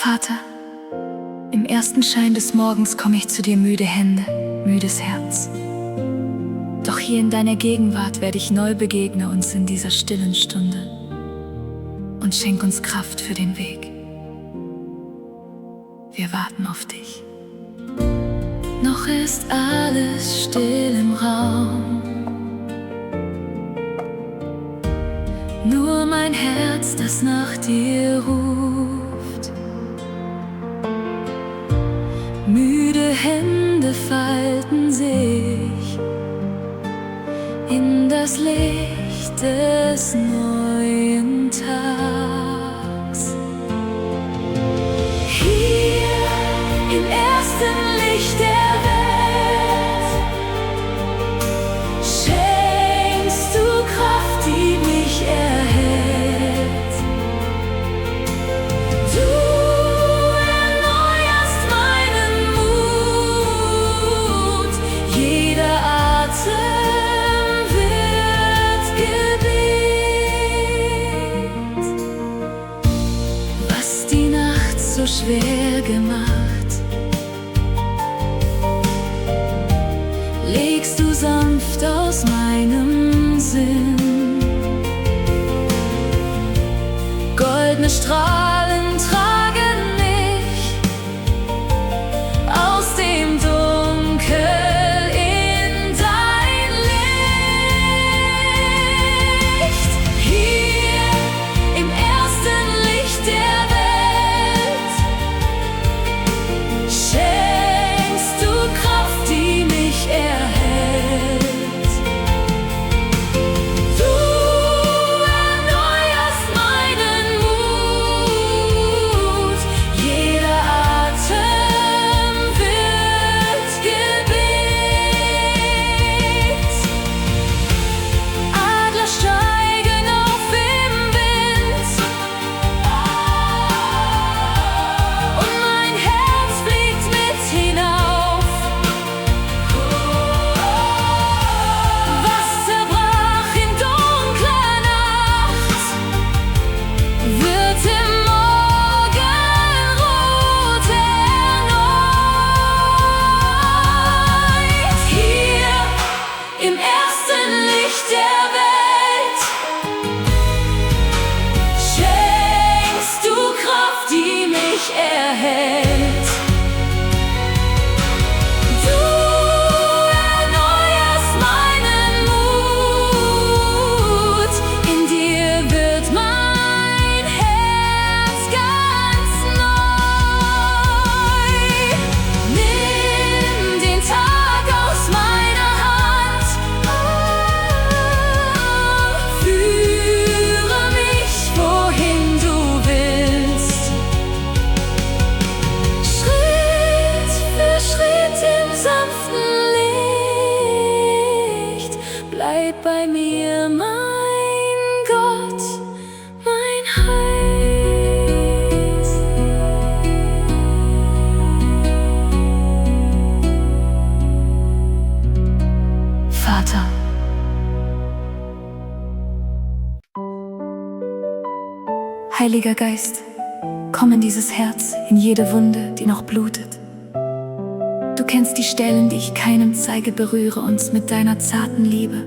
Vater, im ersten Schein des Morgens komme ich zu dir, müde Hände, müdes Herz. Doch hier in deiner Gegenwart werde ich neu begegne uns in dieser stillen Stunde und schenk uns Kraft für den Weg. Wir warten auf dich. Noch ist alles still im Raum, nur mein Herz, das nach dir ruft. Müde Hände falten sich in das Licht des neuen Tags. Hier im ersten Licht der Welt schenkst du Kraft, die mich erhält. Du erneuerst meinen Mut, jeder Atem wird Gebet. Was die Nacht so schwer gemacht, legst du sanft aus meinem Sinn. Goldene Strahlen tragen mich aus dem Dunkel in dein Licht. Hier im ersten Licht der Welt schenkst du Kraft, die mich erhält. Du erneuerst meinen Mut, jeder Atem wird Gebet. Adler steigen auf im Wind und mein Herz fliegt mit hinauf. Was zerbrach in dunkler Nacht, wird im Morgenrot erneut. Hier im ersten Licht der Welt schenkst du Kraft, die mich erhält. Du erneuerst meinen Mut, in dir wird mein Herz ganz neu. Nimm den Tag aus meiner Hand, führe mich, wohin du willst. Schritt für Schritt im sanften Licht, bleib bei mir, mein Gott, mein Heil. Vater, Heiliger Geist, komm in dieses Herz, in jede Wunde, die noch blutet. Du kennst die Stellen, die ich keinem zeige, berühre uns mit deiner zarten Liebe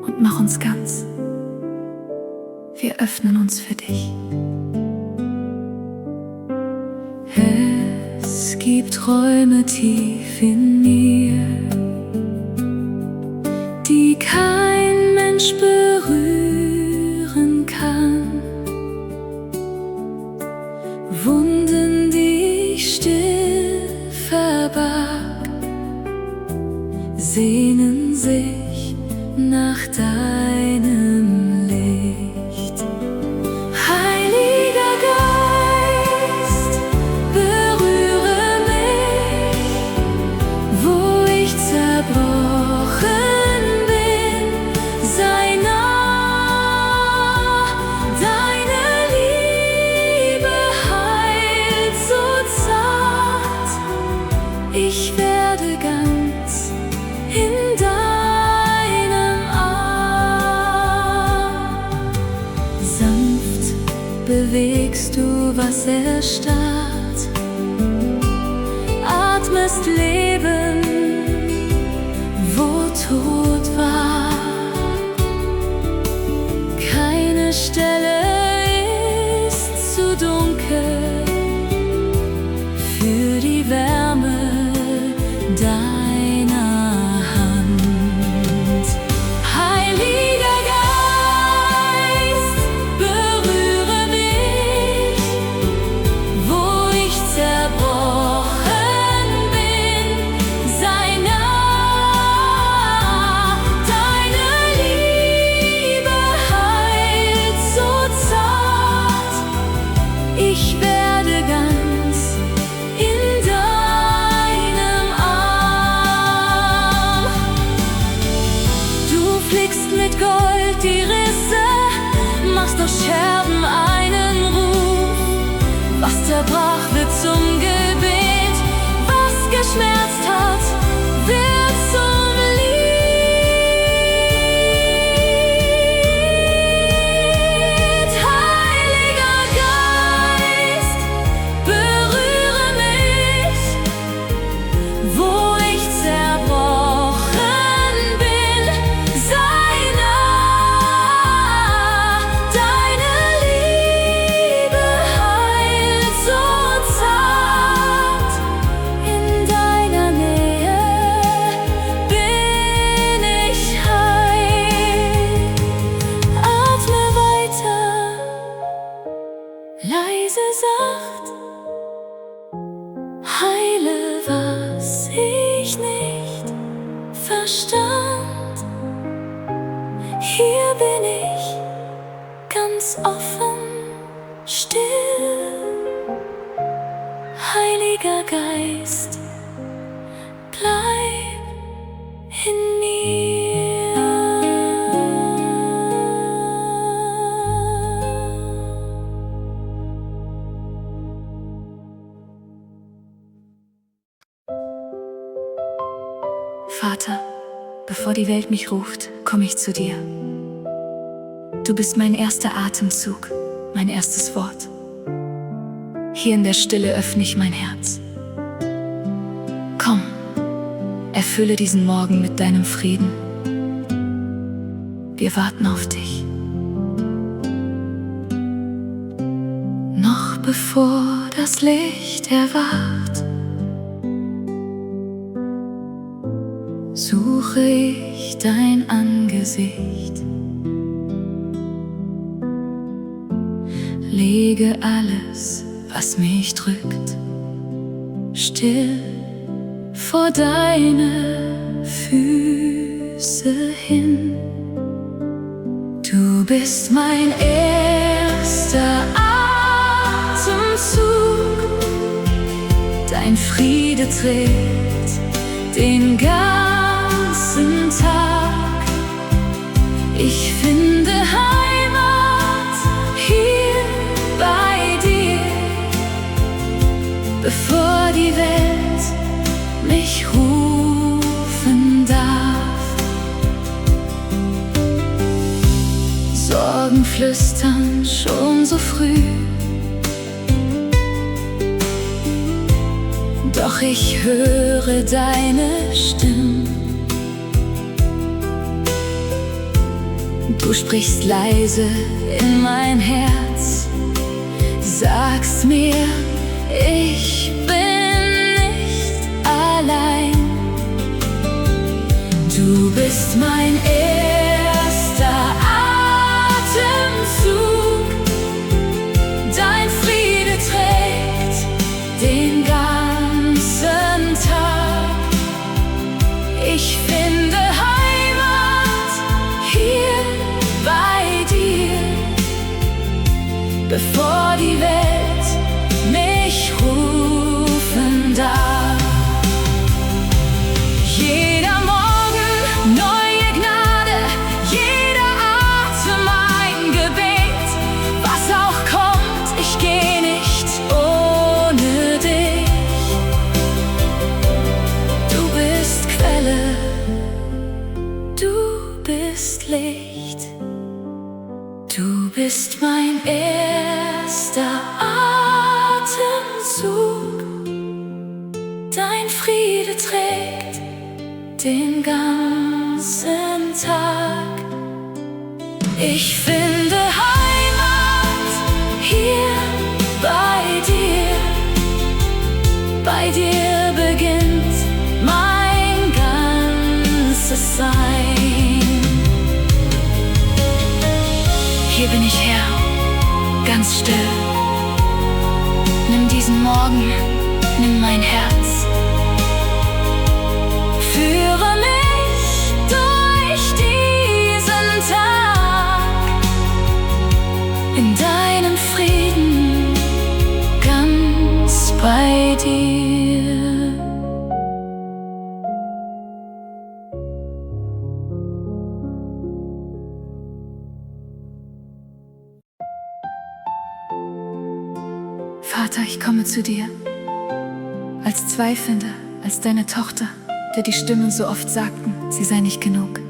und mach uns ganz. Wir öffnen uns für dich. Es gibt Räume tief in mir, die kein Mensch berühren kann. Wunden, die ich still verbarg, sehnen sich nach deinem Licht. Heiliger Geist, berühre mich, wo bewegst du, was erstarrt. Atmest Leben, wo Tod war. Keine Stelle ist zu dunkel für die Wärme deiner Hand. Heiliger Geist, berühre mich, wo ich zerbrochen bin. Sei nah, deine Liebe heilt so zart. Ich werde ganz in deinem Arm. Du flickst mit Gold die Risse, machst aus Scherben einen Ruf. Was zerbrach, wird zum Gebet, was geschmerzt hat, wird zum Lied. Heiliger Geist, berühre mich, wo ich zerbrochen bin. Sei nah, deine Liebe heilt so zart. In deiner Nähe bin ich heil. Atme weiter, leise sacht, heile, was ich nicht verstand. Hier bin ich, ganz offen, still. Heiliger Geist, bleib in mir. Vater, bevor die Welt mich ruft, komme ich zu dir. Du bist mein erster Atemzug, mein erstes Wort. Hier in der Stille öffne ich mein Herz. Komm, erfülle diesen Morgen mit deinem Frieden. Wir warten auf dich. Noch bevor das Licht erwacht, suche ich dein Angesicht. Lege alles, was mich drückt, still vor deine Füße hin. Du bist mein erster Atemzug, dein Friede trägt den ganzen Tag. Ich finde Heimat hier bei dir, bevor die Welt mich rufen darf. Sorgen flüstern schon so früh, doch ich höre deine Stimme. Du sprichst leise in mein Herz, sagst mir, ich bin nicht allein. Du bist mein erster Atemzug, dein Friede trägt den ganzen Tag. Ich finde Heimat hier bei dir, bevor die Welt mich rufen darf. Jeder Morgen neue Gnade, jeder Atem ein Gebet. Was auch kommt, ich geh nicht ohne dich. Du bist Quelle, du bist Licht, du bist mein Erster letzter Atemzug. Dein Friede trägt den ganzen Tag. Ich finde Heimat hier bei dir. Bei dir beginnt mein ganzes Sein. Hier bin ich Herr, ganz still. Nimm diesen Morgen, nimm mein Herz. Führe mich durch diesen Tag in deinen Frieden, ganz bei dir. Vater, ich komme zu dir, als Zweifelnder, als deine Tochter, der die Stimmen so oft sagten, sie sei nicht genug.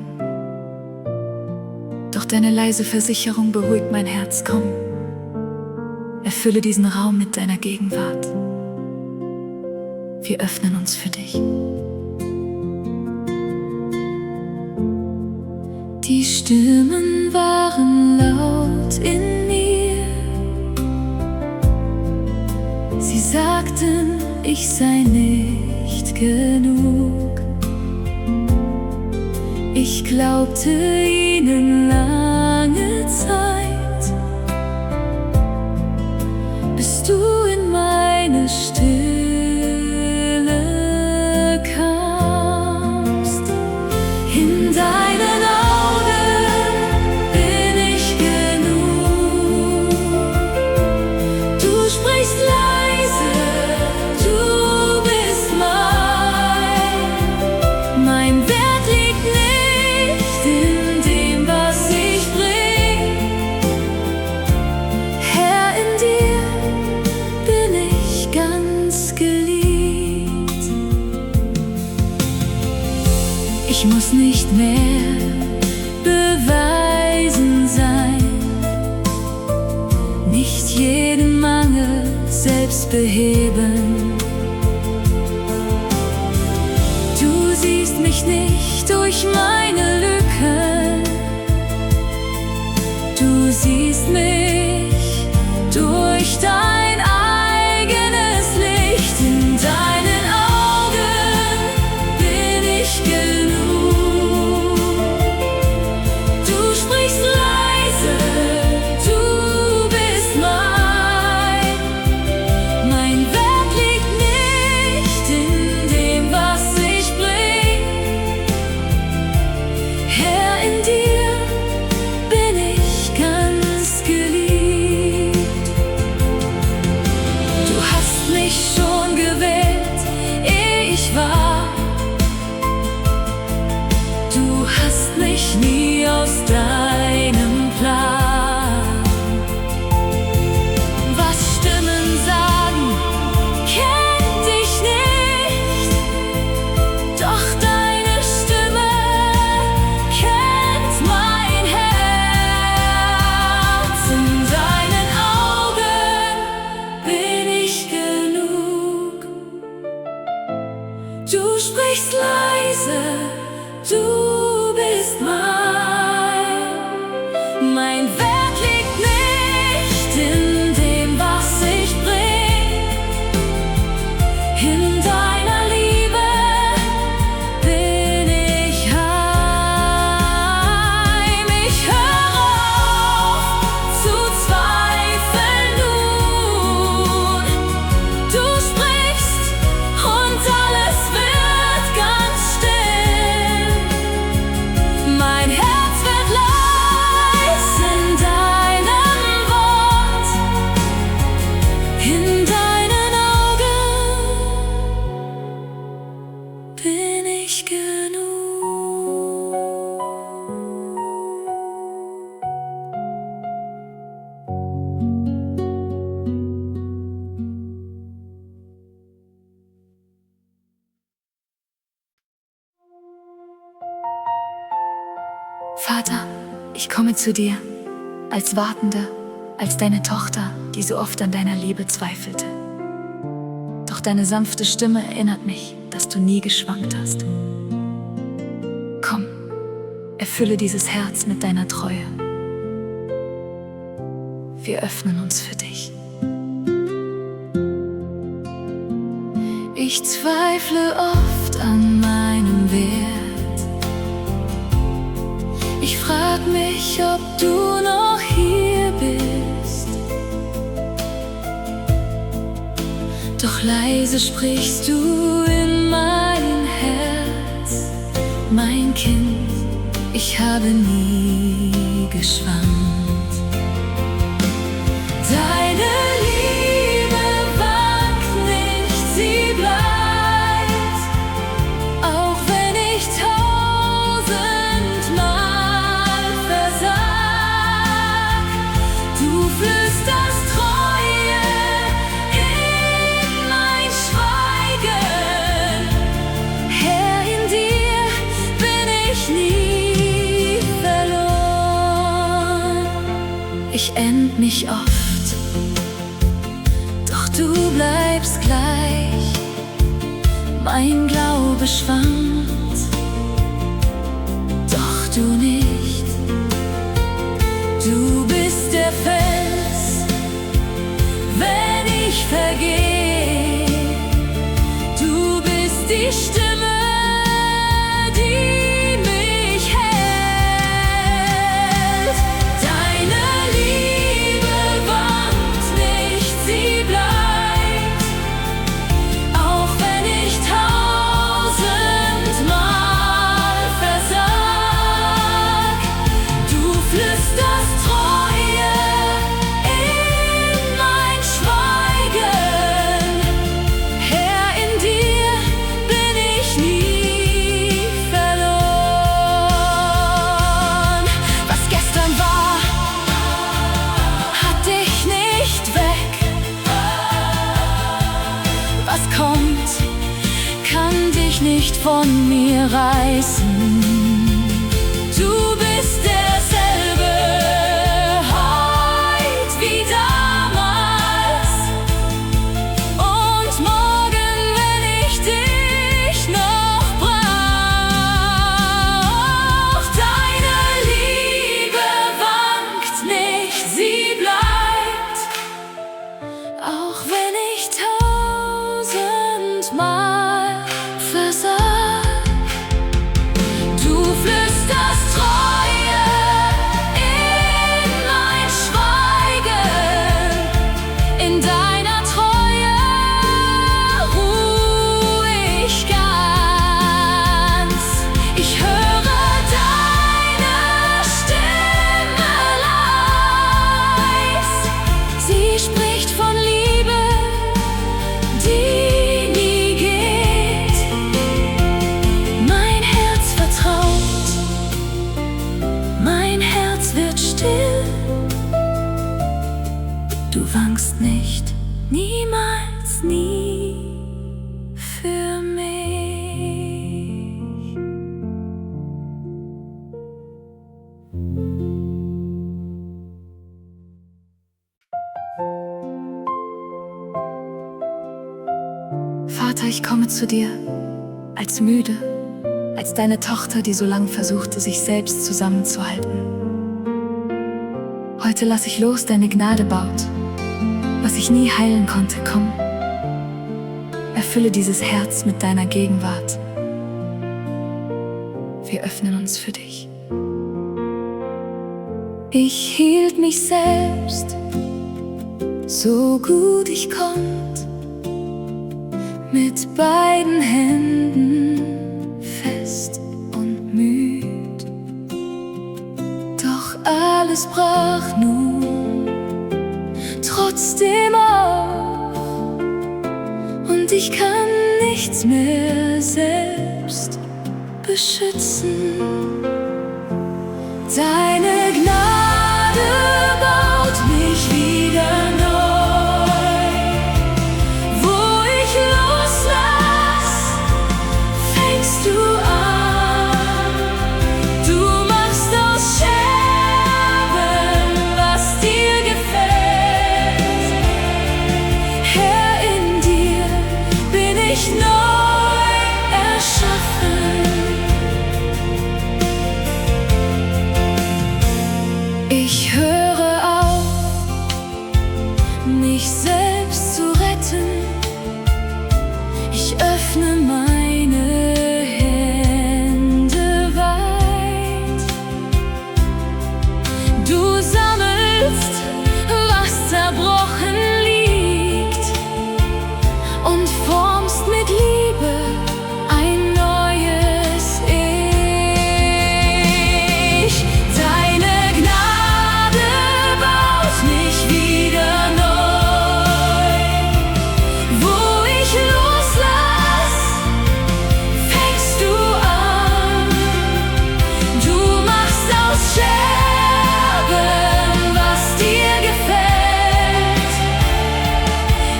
Doch deine leise Versicherung beruhigt mein Herz, komm, erfülle diesen Raum mit deiner Gegenwart. Wir öffnen uns für dich. Die Stimmen waren laut in mir. Sie sagten, ich sei nicht genug. Ich glaubte ihnen lange Zeit, bis du in meine Stille kamst. In deinen Augen bin ich genug. Du sprichst leise, du bist mein. Mein Wert liegt nicht in dem, was ich bring. Herr, in dir bin ich ganz geliebt. Ich muss nicht mehr beweisen sein, nicht jeden Mangel selbst beheben. Du siehst mich nicht durch meine Lücken, du siehst mich durch dein eigenes Licht. In deinen Augen bin ich genug. Du sprichst leise, du bist mein. Mein Wert liegt nicht in dem, was ich bring. Herr, in dir bin ich ganz geliebt. Du hast mich schon gewählt, ehe ich war. Du hast mich nie aus deinem Plan. Was Stimmen sagen, kennt dich nicht, doch deine Stimme kennt mein Herz. In deinen Augen bin ich genug. Du sprichst leise, du bist mein. Mein Wert liegt nicht in dem, was ich bring. In deiner Liebe bin ich heim. Ich höre auf zu zweifeln nun. Du sprichst und alles wird ganz still. Mein Herz wird leis in deinem Wort. In deinen Augen bin ich genug. Vater, ich komme zu dir, als Wartender, als deine Tochter, die so oft an deiner Liebe zweifelte. Doch deine sanfte Stimme erinnert mich, dass du nie geschwankt hast. Komm, erfülle dieses Herz mit deiner Treue. Wir öffnen uns für dich. Ich zweifle oft an meinem Wert. Ich frag mich, ob du noch hier bist. Doch leise sprichst du in mein Herz. Mein Kind, ich habe nie geschwankt. Deine Liebe wankt nicht, sie bleibt, auch wenn ich tausendmal versag. Du flüsterst Treue in mein Schweigen. Herr, in dir bin ich nie verloren. Ich end mich oft, du bleibst gleich, mein Glaube schwankt, doch du nicht. Du bist der Fels, wenn ich vergeh. Du bist die Stimme, die mich hält. Deine Liebe wankt nicht, sie bleibt. Nicht von mir reißen. Du bist derselbe, heut wie damals. Und morgen, wenn ich dich noch brauch. Deine Liebe wankt nicht, sie bleibt, auch wenn ich tausendmal versag. Du flüsterst Treue in mein Schweigen. In deiner Treue ruh ich ganz. Ich höre deine Stimme leis. Sie spricht von Liebe, die du wankst nicht, niemals nie für mich. Vater, ich komme zu dir, als müde, als deine Tochter, die so lang versuchte, sich selbst zusammenzuhalten. Heute lass ich los, deine Gnade baut, was ich nie heilen konnte. Komm, erfülle dieses Herz mit deiner Gegenwart. Wir öffnen uns für dich. Ich hielt mich selbst, so gut ich konnt, mit beiden Händen fest und müd. Doch alles brach nun trotzdem auf, und ich kann nichts mehr selbst beschützen. Deine Gnade baut mich wieder neu. Wo ich loslass, fängst du an. Du machst aus Scherben, was dir gefällt. ich neu erschaffen. Ich höre auf, mich selbst zu retten. Ich öffne meine Hände weit. Du sammelst, was zerbrochen liegt, und formst mit Liebe ein neues Ich. Deine Gnade baut mich wieder neu. Wo ich loslass, fängst du an. Du machst aus Scherben, was dir gefällt.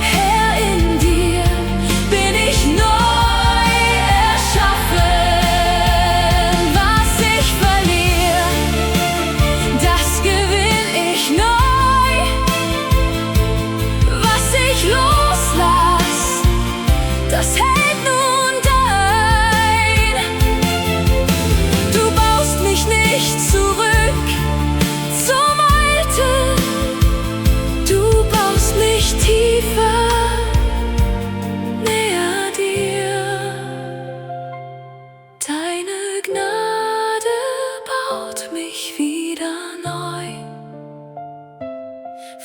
Herr, in dir bin ich neu erschaffen. Was ich verliere, das gewinn ich neu. Was ich loslass, das hält nun dein. Du baust mich nicht zurück zum Alten, du baust mich tiefer näher dir. Deine Gnade baut mich wieder neu.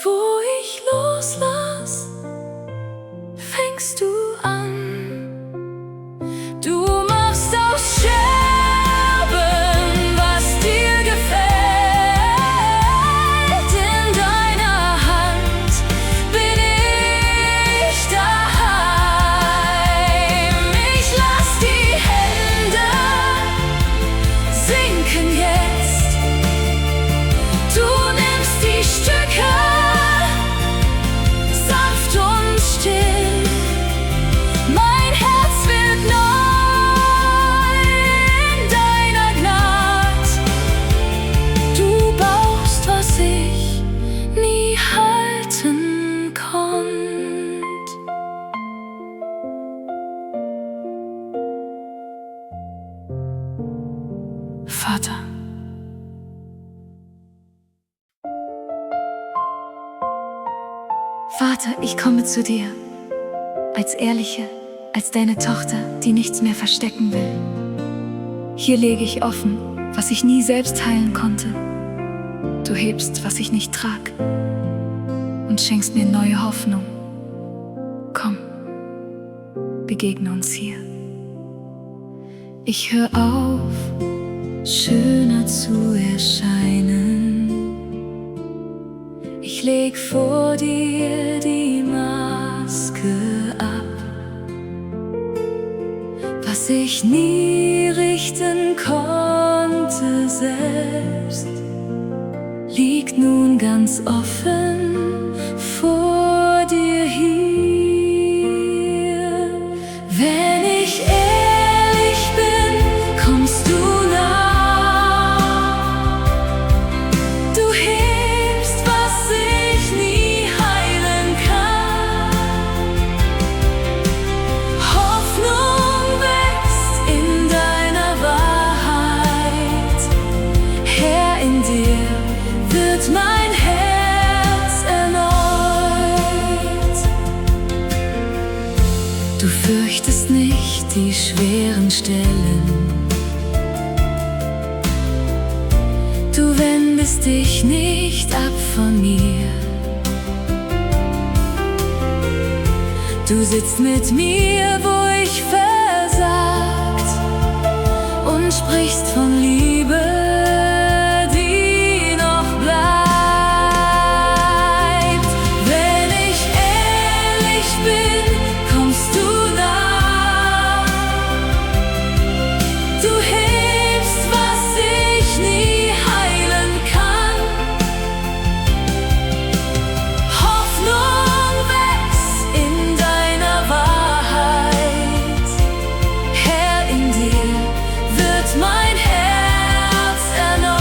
Wo ich loslass, fängst du an. Du machst aus Scherben, was dir gefällt. In deiner Hand bin ich daheim. Ich lass die Hände sinken jetzt. Du nimmst die Stücke sanft und still. Mein Herz wird neu in deiner Gnad. Du baust, was ich nie halten konnt. Vater, Vater, ich komme zu dir als ehrliche, als deine Tochter, die nichts mehr verstecken will. Hier lege ich offen, was ich nie selbst heilen konnte. Du hebst, was ich nicht trag, und schenkst mir neue Hoffnung. Komm, begegne uns hier. Ich hör auf, schöner zu erscheinen. Ich leg vor dir die Maske ab. Was ich nie richten konnte selbst, liegt nun ganz offen vor dir hier. Wenn ich ehrlich bin, kommst du nah. Du hebst, was ich nie heilen kann. Hoffnung wächst in deiner Wahrheit. Herr, in dir wird mein Herz erneut. Du fürchtest nicht die schweren Stellen. Du wendest dich nicht ab von mir. Du sitzt mit mir, wo ich versagt, und sprichst von Liebe, die noch bleibt. Wenn ich ehrlich bin, kommst du nah. Du hebst, was ich nie heilen kann. Hoffnung wächst in deiner Wahrheit. Herr, in dir wird mein Herz erneut.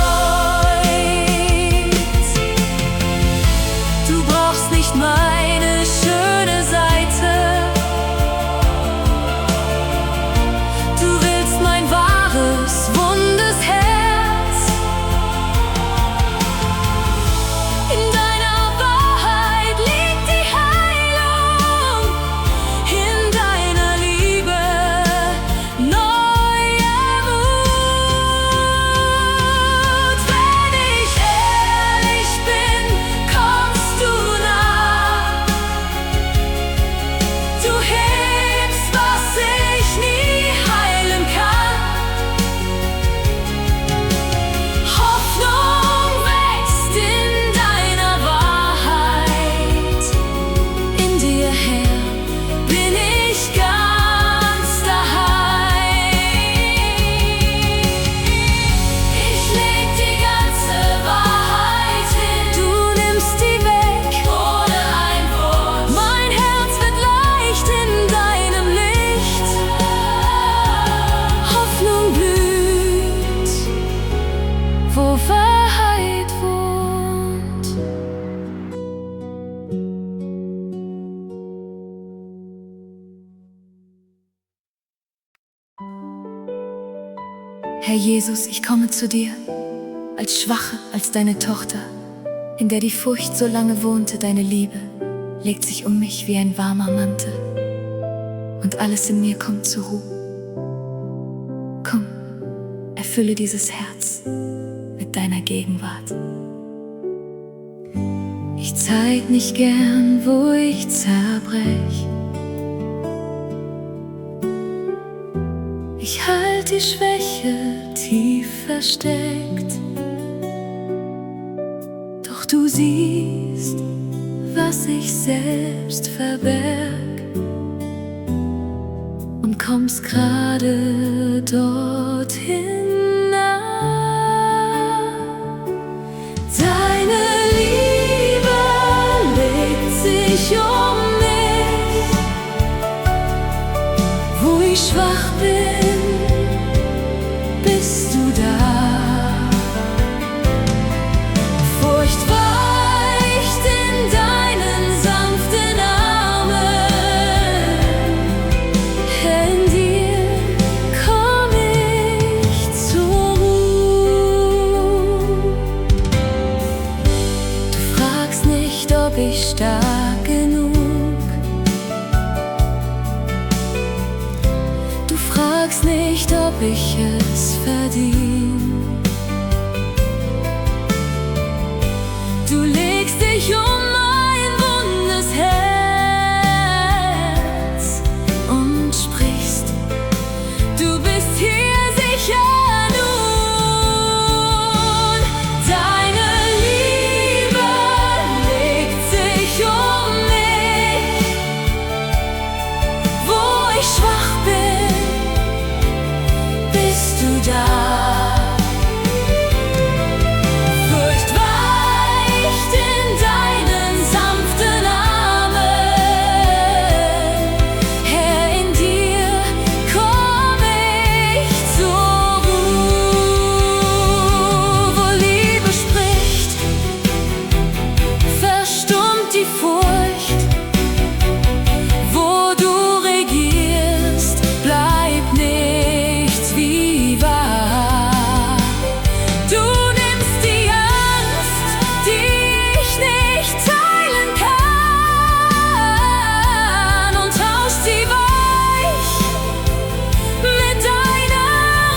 Du brauchst nicht meine schöne Seite, Herr Jesus, ich komme zu dir, als Schwache, als deine Tochter, in der die Furcht so lange wohnte. Deine Liebe legt sich um mich wie ein warmer Mantel, und alles in mir kommt zur Ruhe. Komm, erfülle dieses Herz mit deiner Gegenwart. Ich zeig nicht gern, wo ich zerbrech. Ich halt die Schwäche tief versteckt. Doch du siehst, was ich selbst verberg, und kommst gerade dorthin nah. Deine Liebe legt sich um mich, wo ich schwach bin, bist du da. Furcht weicht in deinen sanften Armen. Herr, in dir komm ich zur Ruhe. Du fragst nicht, ob ich stark genug. Du fragst nicht, ob ich es verdien. Du legst dich um mein wundes Herz und sprichst, du bist hier sicher nun. Deine Liebe legt sich um mich, wo ich schwach bin, bist du da. Furcht weicht in deinen sanften Armen. Herr, in dir komm ich zur Ruhe. Wo Liebe spricht, verstummt die Furcht. Wo du regierst, bleibt nichts wie wahr. Du nimmst die Angst, die ich nicht teilen kann, und tauschst sie weich mit deiner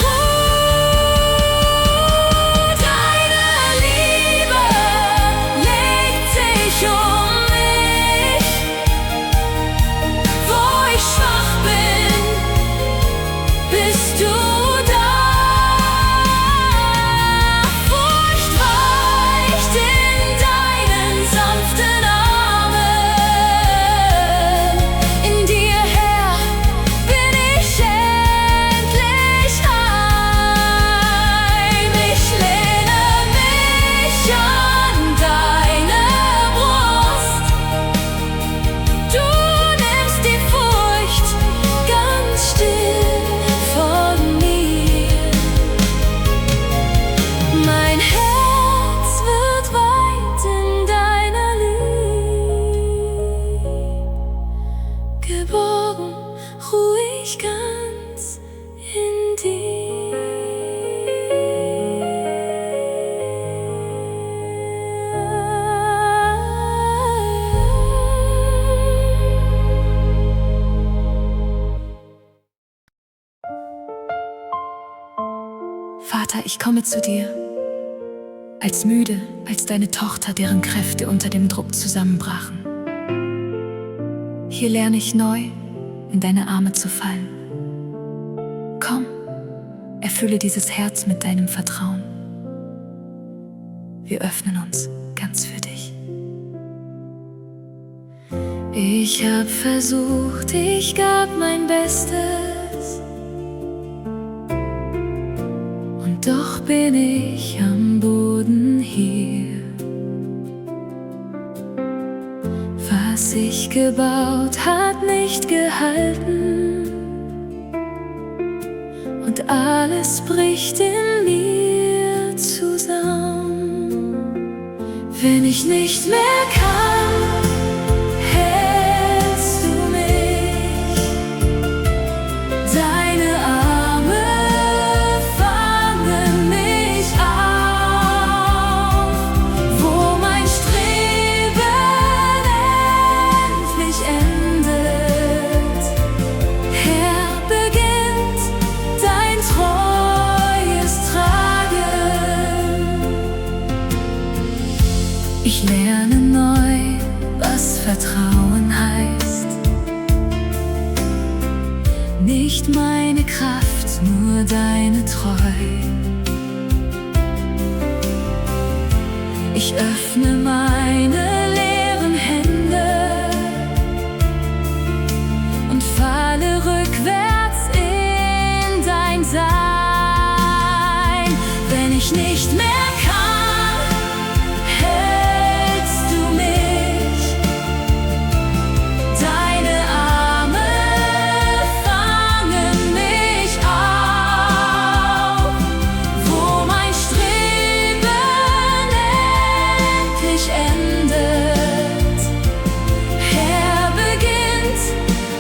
Ruhe. Deine Liebe legt sich um mich, wo ich schwach bin, bist du da. Furcht weicht in deinen sanften Armen. In dir, Herr, bin ich endlich heim. Ich lehne mich an deine Brust. Du nimmst die Furcht ganz still von mir. Mein Herz wird weit in deiner Liebe geborgen, ruhig ganz in dir. Vater, ich komme zu dir, als müde, als deine Tochter, deren Kräfte unter dem Druck zusammenbrachen. Hier lerne ich neu, in deine Arme zu fallen. Komm, erfülle dieses Herz mit deinem Vertrauen. Wir öffnen uns ganz für dich. Ich hab versucht, ich gab mein Bestes, und doch bin ich am Boden hier. Was ich gebaut hat nicht gehalten, und alles bricht in mir zusammen. Wenn ich nicht mehr kann, hältst du mich. Deine Arme fallen Vertrauen heißt. Nicht meine Kraft, nur deine Treu. Ich öffne meine leeren Hände und falle rückwärts in dein Sein. Wenn ich nicht mehr kann, hältst du mich. Deine Arme fangen mich auf, wo mein Streben endlich endet. Herr, beginnt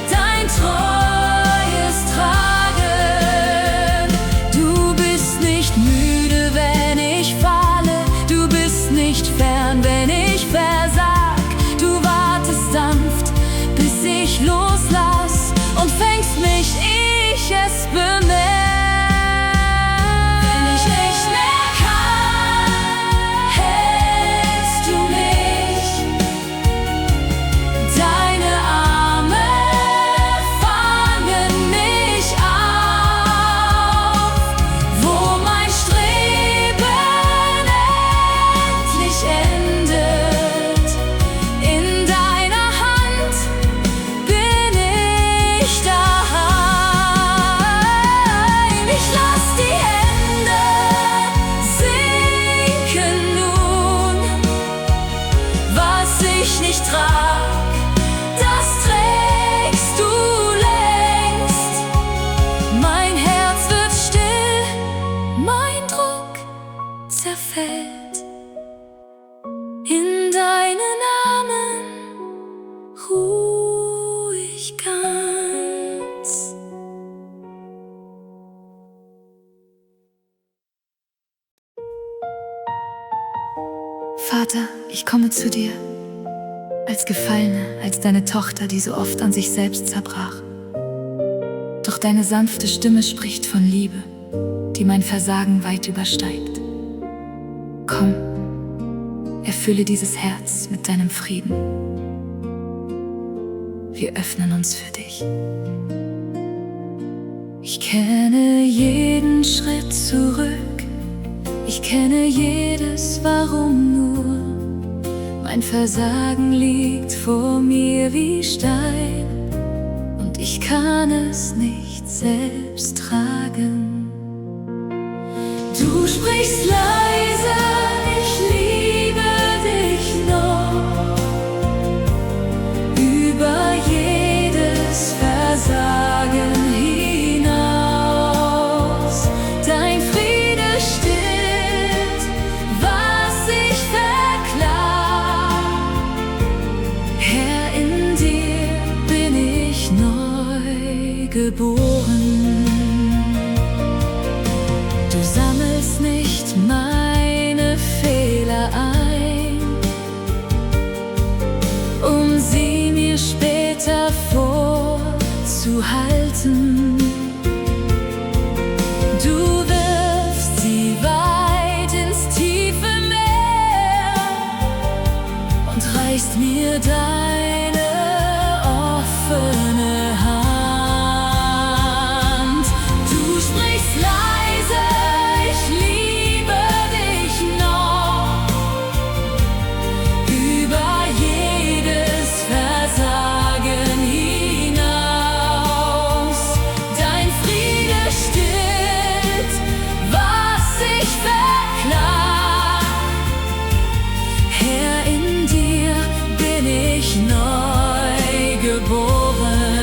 dein treues Tragen. Du bist nicht müde, wenn ich falle. Du bist nicht fern, wenn ich versag. Du wartest sanft, bis ich loslass und fängst mich, ich es bemerk. Wenn ich nicht mehr kann, hältst du mich. Deine Arme fangen mich auf, wo mein Streben endlich endet. In deiner Hand bin ich daheim. Ich lass die Hände sinken nun. Was ich nicht trag, das trägst du längst. Mein Herz wird still, mein Druck zerfällt. In deinen Armen ruh ich ganz. Vater, ich komme zu dir, als Gefallene, als deine Tochter, die so oft an sich selbst zerbrach. Doch deine sanfte Stimme spricht von Liebe, die mein Versagen weit übersteigt. Komm, erfülle dieses Herz mit deinem Frieden. Wir öffnen uns für dich. Ich kenne jeden Schritt zurück. Ich kenne jedes Warum nur. Mein Versagen liegt vor mir wie Stein und ich kann es nicht selbst tragen. Du sprichst leise, ich liebe dich noch. Über jedes Versagen hinaus. Dein Friede stillt, was ich verklag. Herr, in dir bin ich neu geboren. Du sammelst nicht meine Fehler ein, um sie mir später vorzuhalten. Du wirfst sie weit ins tiefe Meer und reichst mir deine offene Hand. Du sprichst leise, ich liebe dich noch. Über jedes Versagen hinaus. Dein Friede stillt, was ich verklag. Herr, in dir bin ich neu geboren.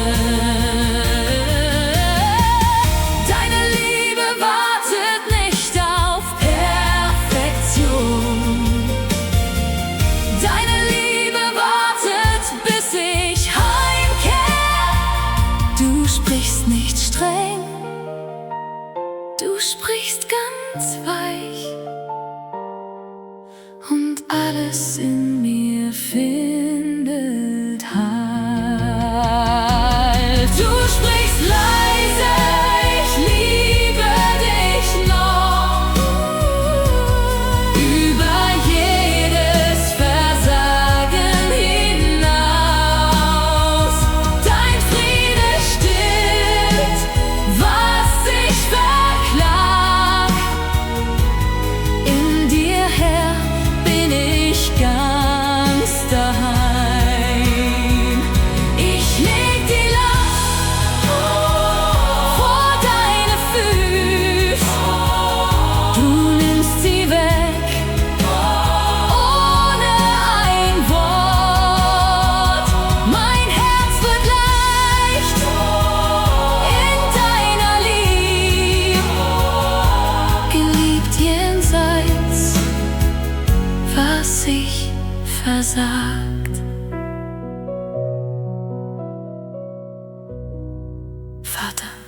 ich versagt.